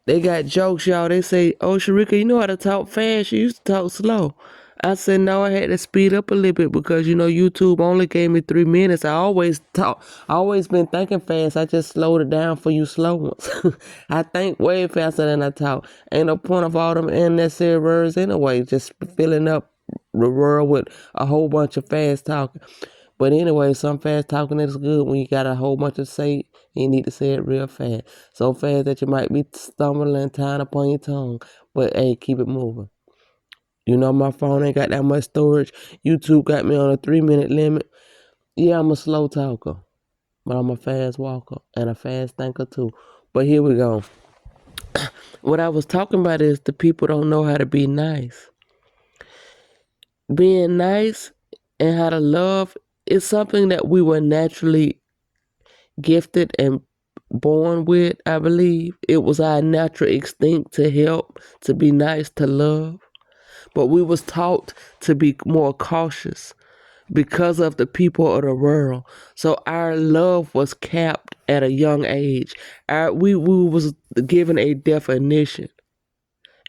They got jokes, y'all. They say, "Oh, Sharika, you know how to talk fast. You used to talk slow." I said, "No, I had to speed up a little bit because YouTube only gave me 3 minutes. I always talk. I always been thinking fast. I just slowed it down for you slow ones. I think way faster than I talk. Ain't no point of all them unnecessary words anyway. Just filling up the world with a whole bunch of fast talking. But anyway, some fast talking is good when you got a whole bunch to say. You need to say it real fast. So fast that you might be stumbling, tying upon your tongue. But hey, keep it moving. My phone ain't got that much storage. YouTube got me on a 3 minute limit. Yeah, I'm a slow talker, but I'm a fast walker and a fast thinker too. But here we go. What I was talking about is the people don't know how to be nice. Being nice and how to love is something that we were naturally gifted and born with, I believe. It was our natural instinct to help, to be nice, to love. But we was taught to be more cautious because of the people of the world. So our love was capped at a young age. We was given a definition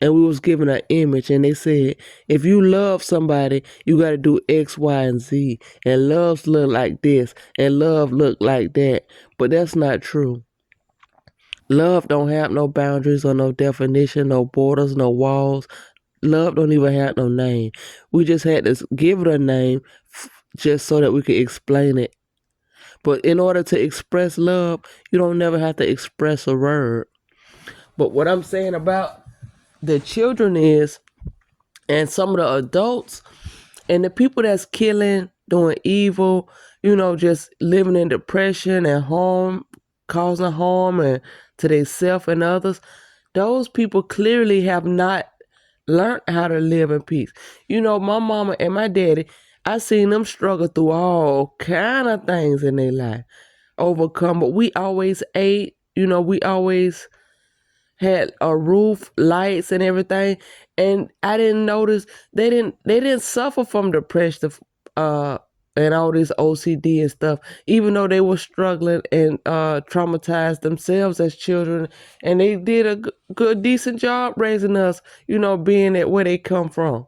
and we was given an image, and they said, if you love somebody, you got to do X, Y, and Z. And loves look like this and love look like that. But that's not true. Love don't have no boundaries or no definition, no borders, no walls. Love don't even have no name. We just had to give it a name just so that we could explain it. But in order to express love, you don't never have to express a word. But what I'm saying about the children is, and some of the adults, and the people that's killing, doing evil, just living in depression and harm, causing harm and to themselves and others, those people clearly have not learned how to live in peace. My mama and my daddy, I seen them struggle through all kind of things in their life, overcome. But we always ate. We always had a roof, lights, and everything. And I didn't notice they didn't suffer from depression, and all this OCD and stuff, even though they were struggling and traumatized themselves as children, and they did a good, decent job raising us, being at where they come from.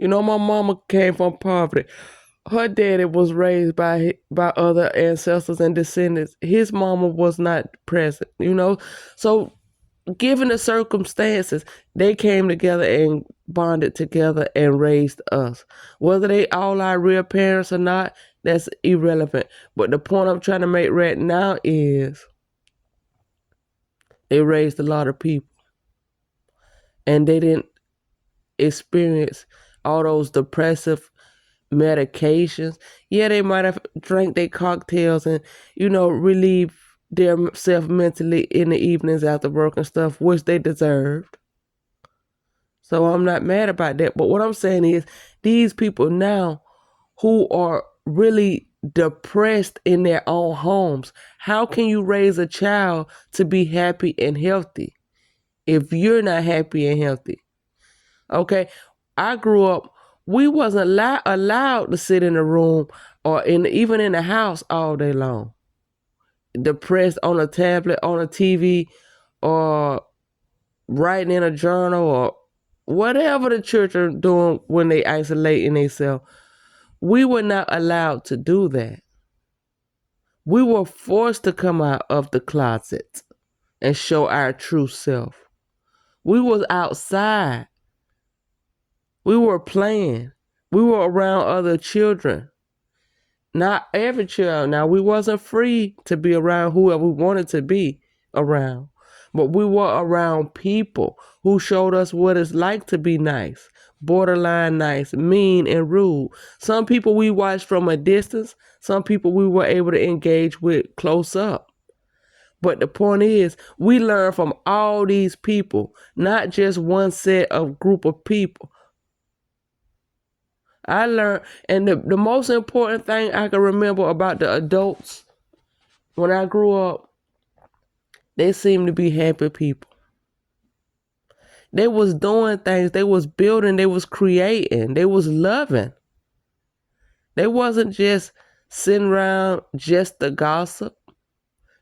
My mama came from poverty. Her daddy was raised by other ancestors and descendants. His mama was not present, So given the circumstances, they came together and bonded together and raised us. Whether they all our real parents or not, that's irrelevant. But the point I'm trying to make right now is they raised a lot of people and they didn't experience all those depressive medications. Yeah, they might have drank their cocktails and, relieve themselves mentally in the evenings after work and stuff, which they deserved. So I'm not mad about that. But what I'm saying is these people now who are really depressed in their own homes, how can you raise a child to be happy and healthy if you're not happy and healthy? Okay, I grew up, we wasn't allowed to sit in a room or even in the house all day long, depressed on a tablet, on a TV, or writing in a journal, or whatever the children doing when they isolating themselves. We were not allowed to do that. We were forced to come out of the closet and show our true self. We was outside. We were playing. We were around other children. Not every child. Now, we wasn't free to be around whoever we wanted to be around. But we were around people who showed us what it's like to be nice, borderline nice, mean, and rude. Some people we watched from a distance. Some people we were able to engage with close up. But the point is, we learn from all these people, not just one set of group of people. I learned, and the most important thing I can remember about the adults when I grew up, they seemed to be happy people. They was doing things, they was building, they was creating, they was loving. They wasn't just sitting around just to gossip.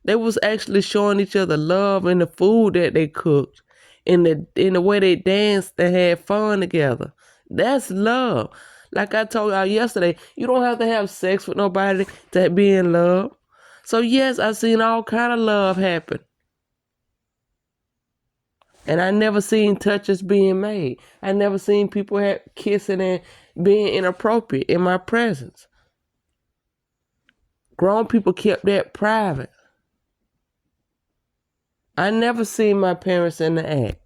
They was actually showing each other love in the food that they cooked, in the way they danced and had fun together. That's love. Like I told y'all yesterday, you don't have to have sex with nobody to be in love. So yes, I've seen all kind of love happen. And I never seen touches being made. I never seen people kissing and being inappropriate in my presence. Grown people kept that private. I never seen my parents in the act.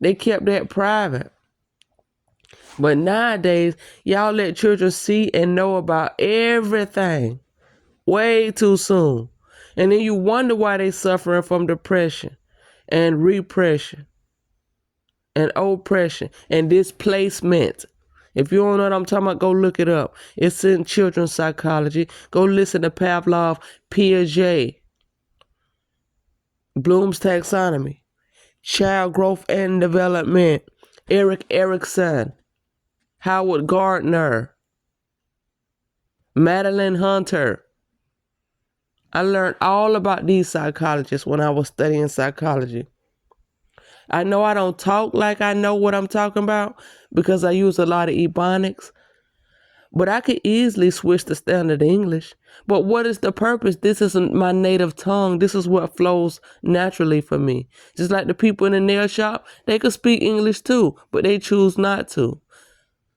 They kept that private. But nowadays, y'all let children see and know about everything way too soon. And then you wonder why they suffering from depression and repression and oppression and displacement. If you don't know what I'm talking about, go look it up. It's in children's psychology. Go listen to Pavlov, Piaget, Bloom's taxonomy, child growth and development, Erik Erikson, Howard Gardner, Madeline Hunter. I learned all about these psychologists when I was studying psychology. I know I don't talk like I know what I'm talking about because I use a lot of Ebonics, but I could easily switch to standard English. But what is the purpose? This isn't my native tongue. This is what flows naturally for me. Just like the people in the nail shop, they could speak English too, but they choose not to.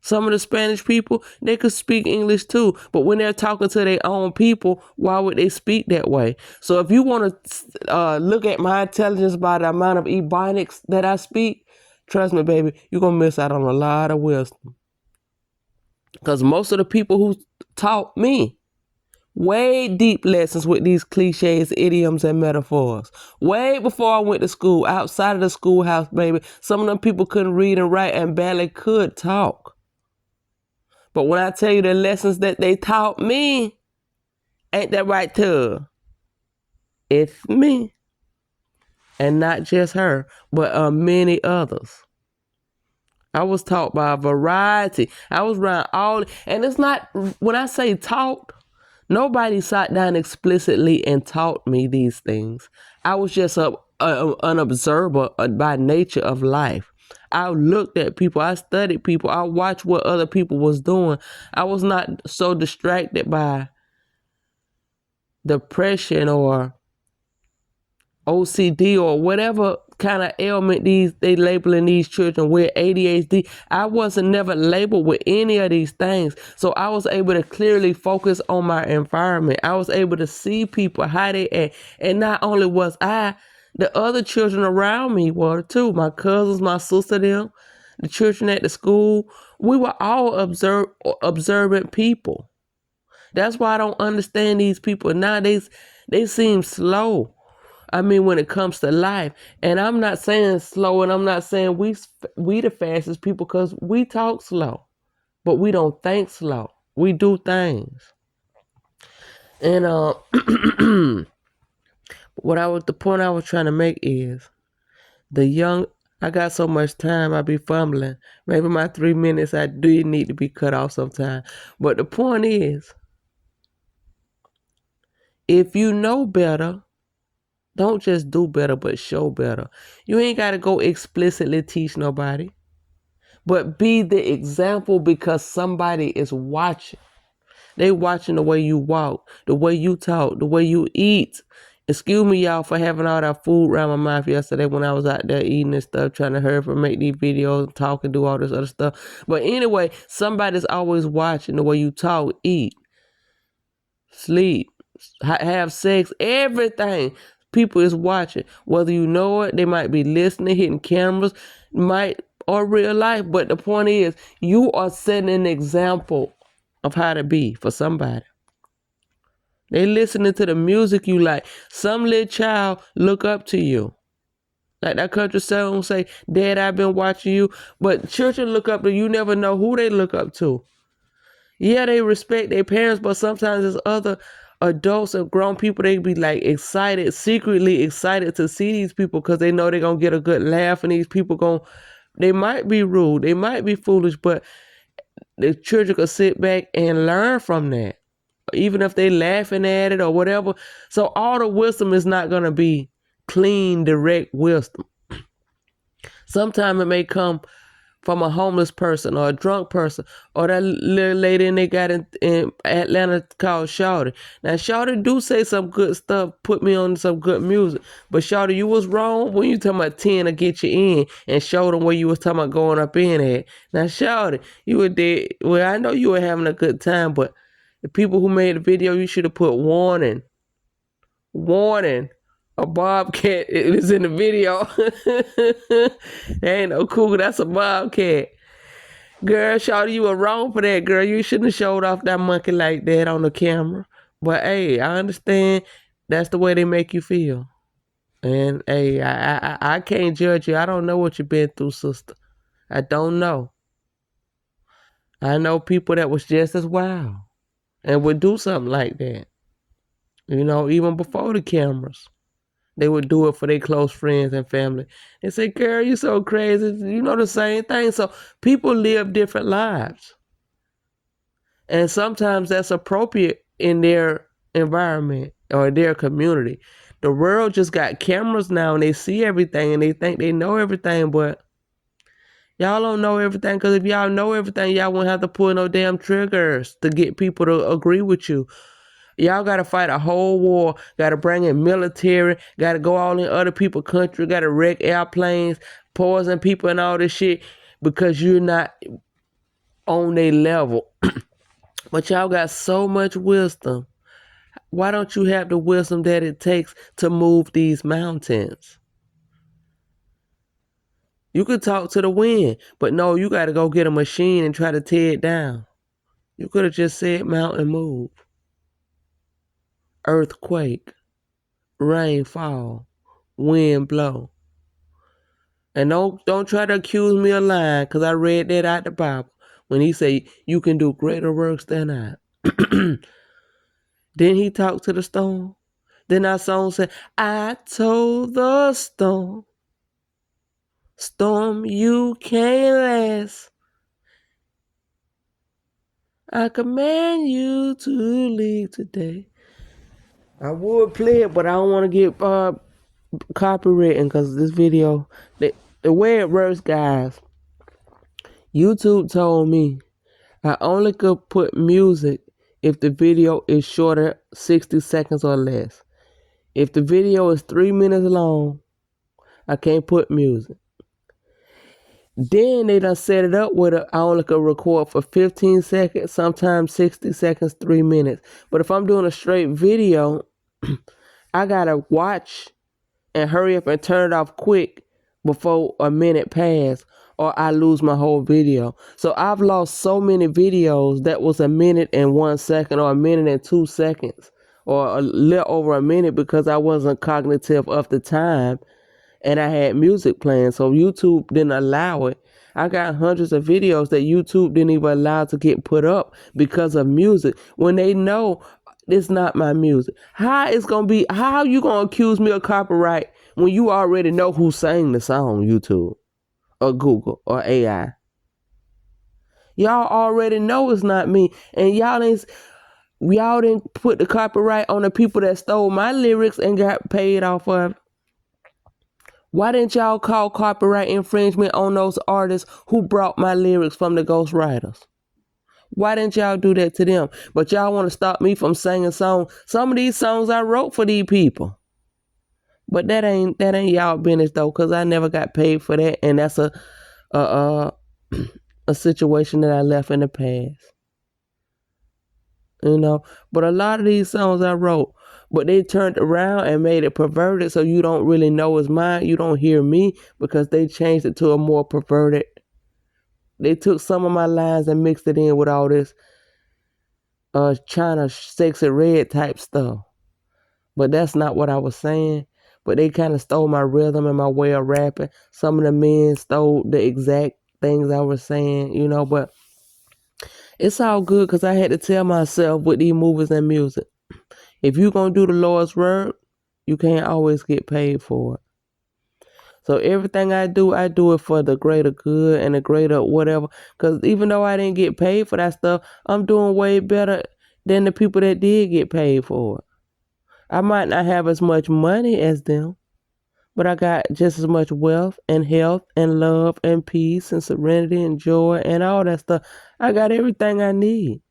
Some of the Spanish people, they could speak English too, but when they're talking to their own people, why would they speak that way? So if you want to look at my intelligence by the amount of Ebonics that I speak, trust me, baby, you're going to miss out on a lot of wisdom. Because most of the people who taught me way deep lessons with these cliches, idioms, and metaphors. Way before I went to school, outside of the schoolhouse, baby, some of them people couldn't read and write and barely could talk. But when I tell you the lessons that they taught me, ain't that right, too? It's me. And not just her, but many others. I was taught by a variety. I was around and it's not, when I say taught, nobody sat down explicitly and taught me these things. I was just an observer by nature of life. I looked at people, I studied people, I watched what other people was doing. I was not so distracted by depression or OCD or whatever kind of ailment they labeling these children with, ADHD. I wasn't never labeled with any of these things. So I was able to clearly focus on my environment. I was able to see people, how they act. And not only was I, the other children around me were too. My cousins, my sister, them, the children at the school. We were all observant people. That's why I don't understand these people nowadays. They seem slow. I mean, when it comes to life. And I'm not saying slow, and I'm not saying we the fastest people, because we talk slow, but we don't think slow. We do things. And the point I was trying to make is I got so much time, I be fumbling. Maybe my 3 minutes, I do need to be cut off sometime. But the point is, if you know better, don't just do better, but show better. You ain't got to go explicitly teach nobody, but be the example, because somebody is watching. They watching the way you walk, the way you talk, the way you eat. Excuse me, y'all, for having all that food around my mouth yesterday when I was out there eating and stuff, trying to hurry up and make these videos, talk and do all this other stuff. But anyway, somebody's always watching the way you talk, eat, sleep, have sex, everything. People is watching. Whether you know it, they might be listening, hitting cameras, or real life. But the point is, you are setting an example of how to be for somebody. They listening to the music you like. Some little child look up to you. Like that country song say, Dad, I've been watching you. But children look up to you. You never know who they look up to. Yeah, they respect their parents, but sometimes there's other adults and grown people, they be like excited, secretly excited to see these people, because they know they're going to get a good laugh, and these people they might be rude, they might be foolish, but the children could sit back and learn from that. even if they laughing at it or whatever. So all the wisdom is not going to be clean, direct wisdom. Sometimes it may come from a homeless person or a drunk person or that little lady they got in Atlanta called Shawty. Now Shawty do say some good stuff, put me on some good music. But Shawty, you was wrong when you talking about 10 to get you in and show them where you was talking about going up in at. Now Shawty, you were dead. Well, I know you were having a good time, but the people who made the video, you should have put warning. A bobcat is in the video. That ain't no cougar, that's a bobcat. Girl, Shawty, you were wrong for that, girl. You shouldn't have showed off that monkey like that on the camera. But hey, I understand that's the way they make you feel. And hey, I can't judge you. I don't know what you've been through, sister. I don't know. I know people that was just as wild and would do something like that. You know, even before the cameras. They would do it for their close friends and family. And say, girl, you so crazy. You know the same thing. So people live different lives. And sometimes that's appropriate in their environment or their community. The world just got cameras now and they see everything and they think they know everything, but y'all don't know everything, because if y'all know everything, y'all wouldn't have to pull no damn triggers to get people to agree with you. Y'all got to fight a whole war, got to bring in military, got to go all in other people's country, got to wreck airplanes, poison people and all this shit because you're not on their level. But y'all got so much wisdom. Why don't you have the wisdom that it takes to move these mountains? You could talk to the wind, but no, you got to go get a machine and try to tear it down. You could have just said mountain move. Earthquake. Rain fall. Wind blow. And don't try to accuse me of lying, because I read that out the Bible when he said you can do greater works than I. Then he talked to the storm. Then our song said, I told the storm, storm, you can't last. I command you to leave today. I would play it, but I don't want to get copywritten, because this video, the way it works, guys, YouTube told me I only could put music if the video is shorter, 60 seconds or less. If the video is 3 minutes long, I can't put music. Then they done set it up with I only could record for 15 seconds, sometimes 60 seconds, 3 minutes. But if I'm doing a straight video, I gotta watch and hurry up and turn it off quick before a minute pass, or I lose my whole video. So I've lost so many videos that was a minute and 1 second or a minute and 2 seconds or a little over a minute because I wasn't cognitive of the time and I had music playing. So YouTube didn't allow it. I got hundreds of videos that YouTube didn't even allow to get put up because of music when they know it's not my music. How you gonna accuse me of copyright when you already know who sang the song, YouTube or Google or AI? Y'all already know it's not me, and y'all didn't put the copyright on the people that stole my lyrics and got paid off of it. Why didn't y'all call copyright infringement on those artists who brought my lyrics from the ghostwriters? Why didn't y'all do that to them? But y'all want to stop me from singing songs. Some of these songs I wrote for these people. But that ain't y'all business though, because I never got paid for that, and that's a situation that I left in the past. You know, but a lot of these songs I wrote, but they turned around and made it perverted, so you don't really know it's mine. You don't hear me because they changed it to a more perverted. They took some of my lines and mixed it in with all this China Sexy Red type stuff. But that's not what I was saying. But they kind of stole my rhythm and my way of rapping. Some of the men stole the exact things I was saying, you know, but it's all good because I had to tell myself with these movies and music, if you're going to do the Lord's work, you can't always get paid for it. So everything I do it for the greater good and the greater whatever. Because even though I didn't get paid for that stuff, I'm doing way better than the people that did get paid for it. I might not have as much money as them, but I got just as much wealth and health and love and peace and serenity and joy and all that stuff. I got everything I need.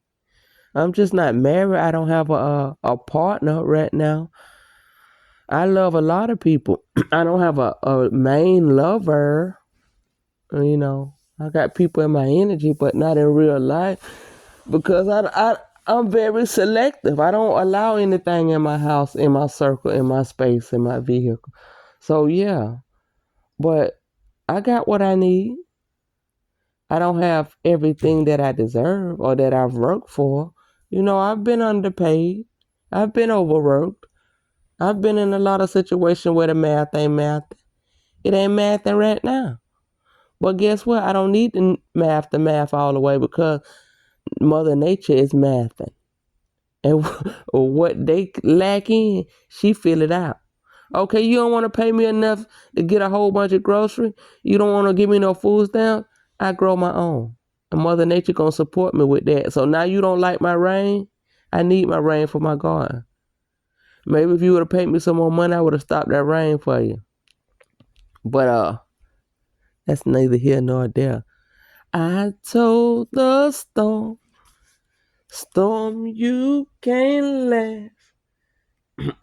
I'm just not married. I don't have a partner right now. I love a lot of people. I don't have a main lover. You know, I got people in my energy, but not in real life because I'm very selective. I don't allow anything in my house, in my circle, in my space, in my vehicle. So yeah, but I got what I need. I don't have everything that I deserve or that I've worked for. You know, I've been underpaid. I've been overworked. I've been in a lot of situations where the math ain't math. It ain't mathing right now. But guess what? I don't need to math the math all the way because Mother Nature is mathing. And what they lack in, she fill it out. Okay, you don't want to pay me enough to get a whole bunch of groceries. You don't want to give me no food stamps. I grow my own. And Mother Nature going to support me with that. So now you don't like my rain? I need my rain for my garden. Maybe if you would have paid me some more money, I would have stopped that rain for you. But that's neither here nor there. I told the storm, storm, you can't laugh.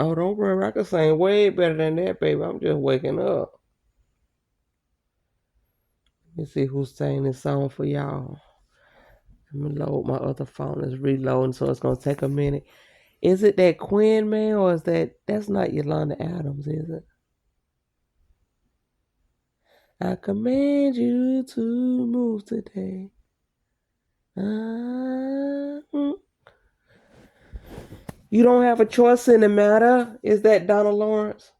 Oh, don't worry, I can sing way better than that, baby. I'm just waking up. Let me see who's saying this song for y'all. Let me load my other phone. It's reloading, so it's gonna take a minute. Is it that Quinn man, or is that's not Yolanda Adams, is it? I command you to move today. You don't have a choice in the matter. Is that Donna Lawrence?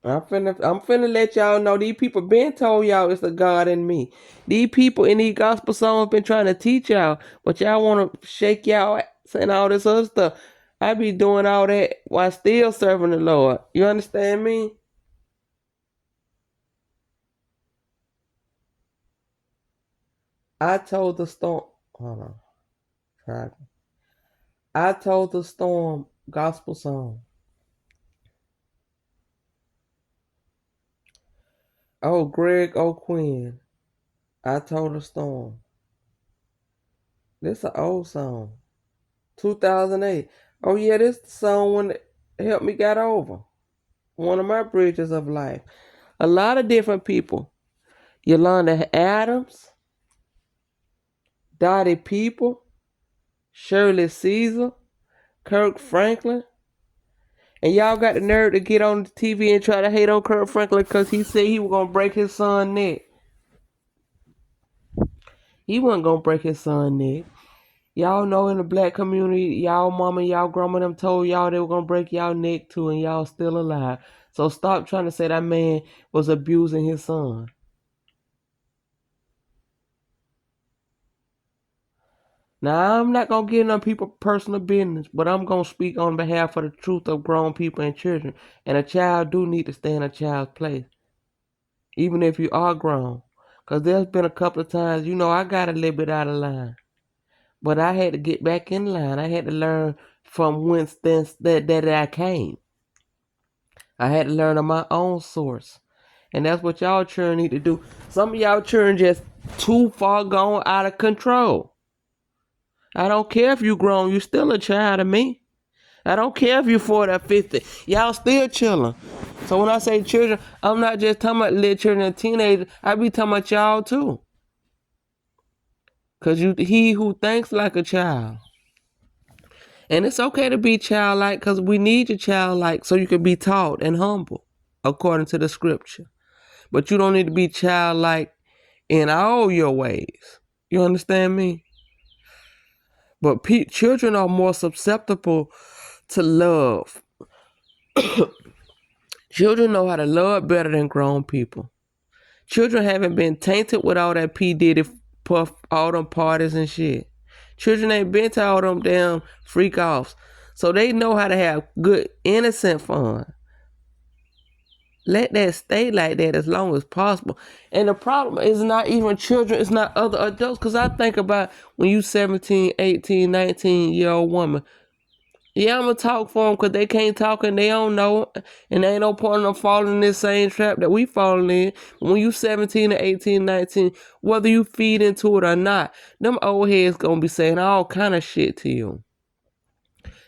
I'm finna let y'all know these people been told y'all it's the God in me. These people in these gospel songs been trying to teach y'all, but y'all wanna shake y'all and all this other stuff. I be doing all that while still serving the Lord. You understand me? I told the storm. Hold on. Try. I told the storm gospel song. Oh, Greg O'Quinn. I told the storm. This an old song. 2008. Oh yeah, this the song when it helped me get over. One of my bridges of life. A lot of different people. Yolanda Adams, Dottie People, Shirley Caesar, Kirk Franklin. And y'all got the nerve to get on the TV and try to hate on Kirk Franklin because he said he was going to break his son's neck. He wasn't going to break his son's neck. Y'all know in the black community, y'all mama, y'all grandma them told y'all they were going to break y'all neck too and y'all still alive. So stop trying to say that man was abusing his son. Now, I'm not going to get into people's personal business, but I'm going to speak on behalf of the truth of grown people and children. And a child do need to stay in a child's place, even if you are grown. Because there's been a couple of times, you know, I got a little bit out of line. But I had to get back in line. I had to learn from whence that I came. I had to learn on my own source. And that's what y'all children need to do. Some of y'all children just too far gone out of control. I don't care if you grown, you still a child to me. I don't care if you're 40 or 50. Y'all still chilling. So when I say children, I'm not just talking about little children and teenagers. I be talking about y'all too. Because he who thinks like a child. And it's okay to be childlike because we need you childlike so you can be taught and humble according to the scripture. But you don't need to be childlike in all your ways. You understand me? But children are more susceptible to love. Children know how to love better than grown people. Children haven't been tainted with all that P. Diddy puff, all them parties and shit. Children ain't been to all them damn freak offs. So they know how to have good, innocent fun. let that stay like that as long as possible. And the problem is not even children, it's not other adults. Because I think about when you 17, 18, 19-year-old woman. Yeah, I'm going to talk for them because they can't talk and they don't know. And there ain't no point in them falling in this same trap that we falling in. When you 17 or 18, 19, whether you feed into it or not, them old heads going to be saying all kind of shit to you.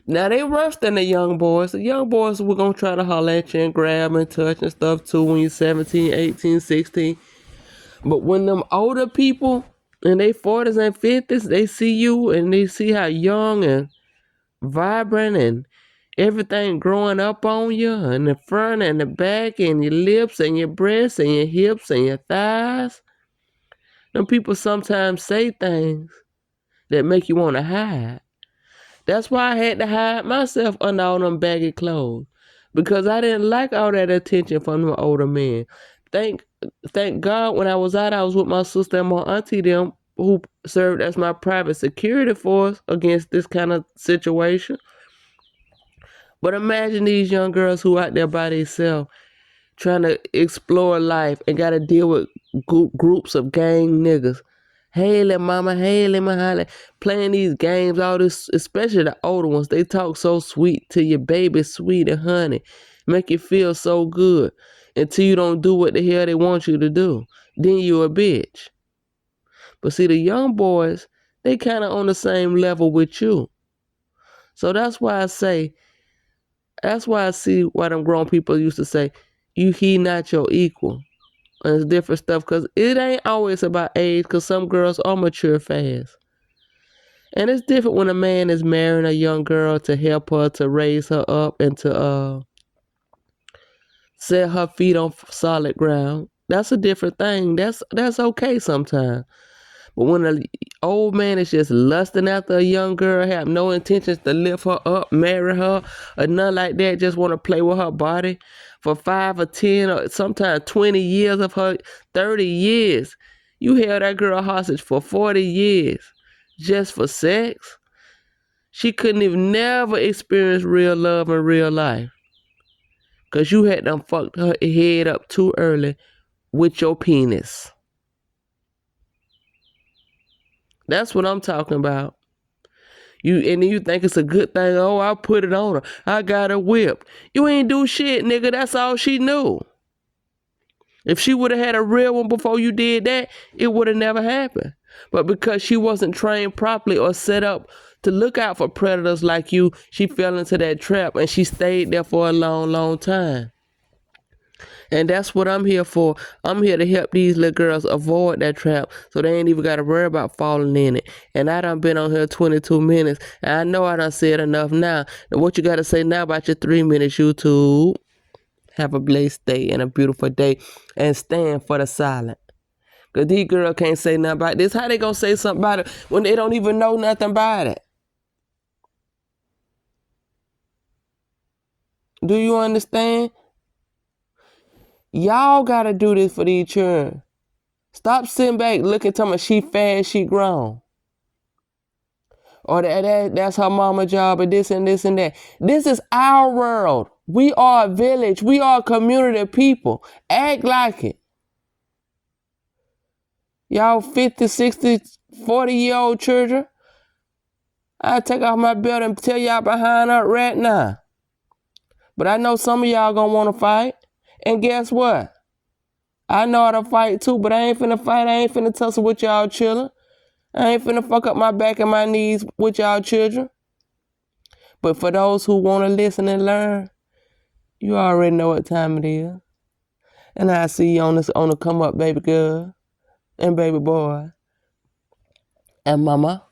Now, they worse than the young boys. The young boys were going to try to holler at you and grab and touch and stuff too when you're 17, 18, 16. But when them older people in their 40s and 50s, they see you and they see how young and vibrant and everything growing up on you in the front and the back and your lips and your breasts and your hips and your thighs. Them people sometimes say things that make you want to hide. That's why I had to hide myself under all them baggy clothes. Because I didn't like all that attention from them older men. Thank God when I was out, I was with my sister and my auntie them who served as my private security force against this kind of situation. But imagine these young girls who out there by themselves trying to explore life and got to deal with groups of gang niggas. Hey, little mama, hey, little mama, playing these games, all this, especially the older ones. They talk so sweet to your baby, sweet and honey, make you feel so good until you don't do what the hell they want you to do. Then you a bitch. But see, the young boys, they kind of on the same level with you. So that's why I see why them grown people used to say, he not your equal. And it's different stuff because it ain't always about age because some girls are mature fast. And it's different when a man is marrying a young girl to help her, to raise her up and to set her feet on solid ground. That's a different thing. That's okay sometimes. But when an old man is just lusting after a young girl, have no intentions to lift her up, marry her, or nothing like that, just want to play with her body for 5 or 10 or sometimes 20 years of her, 30 years. You held that girl hostage for 40 years just for sex. She couldn't even never experience real love in real life because you had done fucked her head up too early with your penis. That's what I'm talking about. And then you think it's a good thing. Oh, I put it on her. I got her whipped. You ain't do shit, nigga. That's all she knew. If she would have had a real one before you did that, it would have never happened. But because she wasn't trained properly or set up to look out for predators like you, she fell into that trap and she stayed there for a long, long time. And that's what I'm here for. I'm here to help these little girls avoid that trap so they ain't even got to worry about falling in it. And I done been on here 22 minutes. And I know I done said enough now. Now what you got to say now about your 3 minutes, YouTube? Have a blessed day and a beautiful day. And stand for the silent. Because these girls can't say nothing about this. How they going to say something about it when they don't even know nothing about it? Do you understand? Y'all got to do this for these children. Stop sitting back looking to me, she fast, she grown. Or that's her mama job, or this and this and that. This is our world. We are a village. We are a community of people. Act like it. Y'all 50, 60, 40-year-old children, I take off my belt and tell y'all behind up right now. But I know some of y'all gonna want to fight. And guess what? I know how to fight too, but I ain't finna fight. I ain't finna tussle with y'all children. I ain't finna fuck up my back and my knees with y'all children. But for those who want to listen and learn, you already know what time it is. And I see you on the come up, baby girl and baby boy and mama.